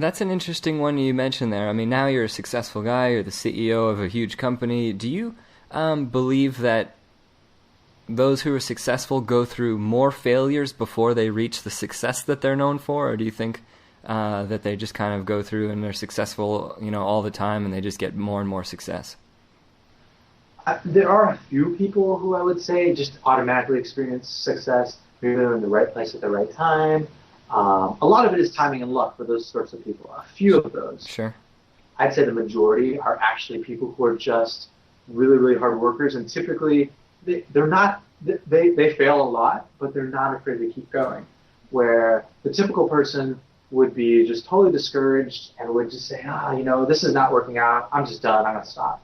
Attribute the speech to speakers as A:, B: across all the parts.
A: That's an interesting one you mentioned there. I mean, now you're a successful guy, you're the CEO of a huge company. Do you believe that those who are successful go through more failures before they reach the success that they're known for, or do you think that they just kind of go through and they're successful, all the time, and they just get more and more success?
B: There are a few people who I would say just automatically experience success. Maybe they're in the right place at the right time. A lot of it is timing and luck for those sorts of people. A few of those.
A: Sure.
B: I'd say the majority are actually people who are just really, really hard workers, and typically they're not. They fail a lot, but they're not afraid to keep going. Where the typical person would be just totally discouraged and would just say, this is not working out. I'm just done. I'm gonna stop.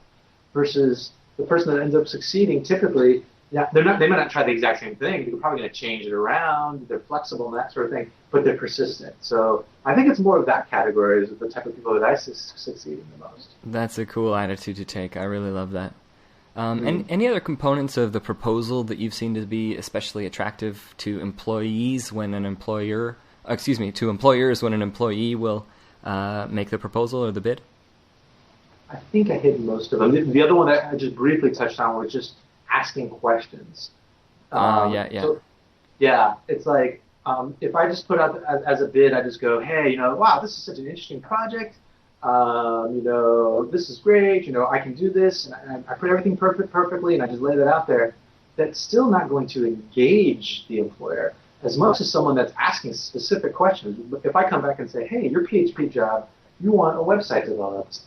B: Versus the person that ends up succeeding, typically, yeah, they might not try the exact same thing. They're probably going to change it around. They're flexible and that sort of thing, but they're persistent. So I think it's more of that category is the type of people that I succeed in the most.
A: That's a cool attitude to take. I really love that. And any other components of the proposal that you've seen to be especially attractive to employees when an employer, to employers when an employee will make the proposal or the bid?
B: I think I hit most of them. The other one that I just briefly touched on was just asking questions.
A: So,
B: it's like if I just put out as a bid, I just go, hey, wow, this is such an interesting project. This is great. I can do this, and I put everything perfectly, and I just lay that out there. That's still not going to engage the employer as much as someone that's asking specific questions. If I come back and say, hey, your PHP job, you want a website developed.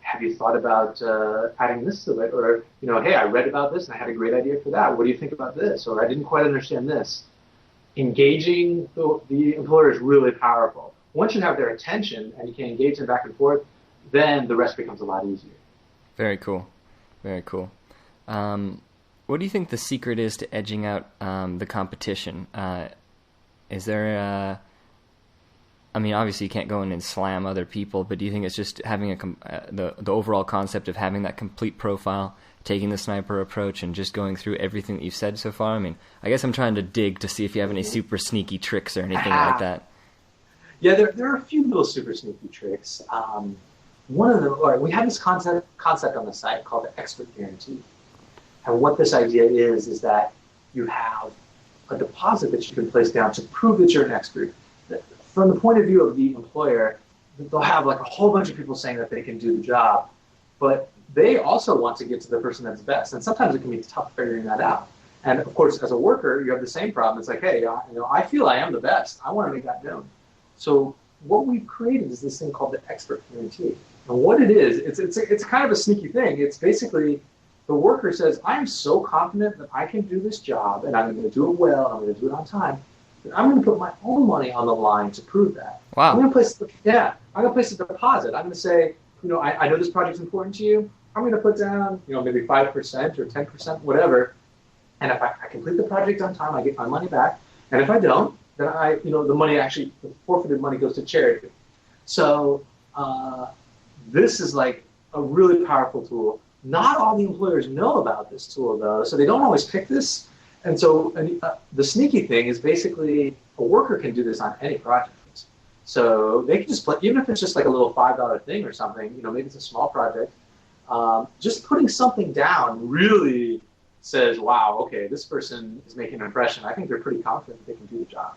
B: Have you thought about adding this to it? Or, hey, I read about this and I had a great idea for that. What do you think about this? Or I didn't quite understand this. Engaging the employer is really powerful. Once you have their attention and you can engage them back and forth, then the rest becomes a lot easier.
A: Very cool. Very cool. What do you think the secret is to edging out the competition? Is there obviously you can't go in and slam other people, but do you think it's just having the overall concept of having that complete profile, taking the sniper approach, and just going through everything that you've said so far? I guess I'm trying to dig to see if you have any super sneaky tricks or anything like that.
B: Yeah, there are a few little super sneaky tricks. One of them, we have this concept on the site called the expert guarantee. And what this idea is that you have a deposit that you can place down to prove that you're an expert. From the point of view of the employer, they'll have like a whole bunch of people saying that they can do the job, but they also want to get to the person that's best. And sometimes it can be tough figuring that out. And of course, as a worker, you have the same problem. It's like, hey, I feel I am the best. I want to make that known. So what we've created is this thing called the expert guarantee. And what it is, it's kind of a sneaky thing. It's basically the worker says, I am so confident that I can do this job and I'm going to do it well, and I'm going to do it on time. I'm going to put my own money on the line to prove that.
A: Wow.
B: I'm going to place a deposit. I'm going to say, I know this project's important to you. I'm going to put down, maybe 5% or 10%, whatever. And if I complete the project on time, I get my money back. And if I don't, then the forfeited money goes to charity. So this is like a really powerful tool. Not all the employers know about this tool, though, so they don't always pick this. And so the sneaky thing is basically a worker can do this on any project. So they can just even if it's just like a little $5 thing or something, maybe it's a small project, just putting something down really says, wow, okay, this person is making an impression. I think they're pretty confident that they can do the job.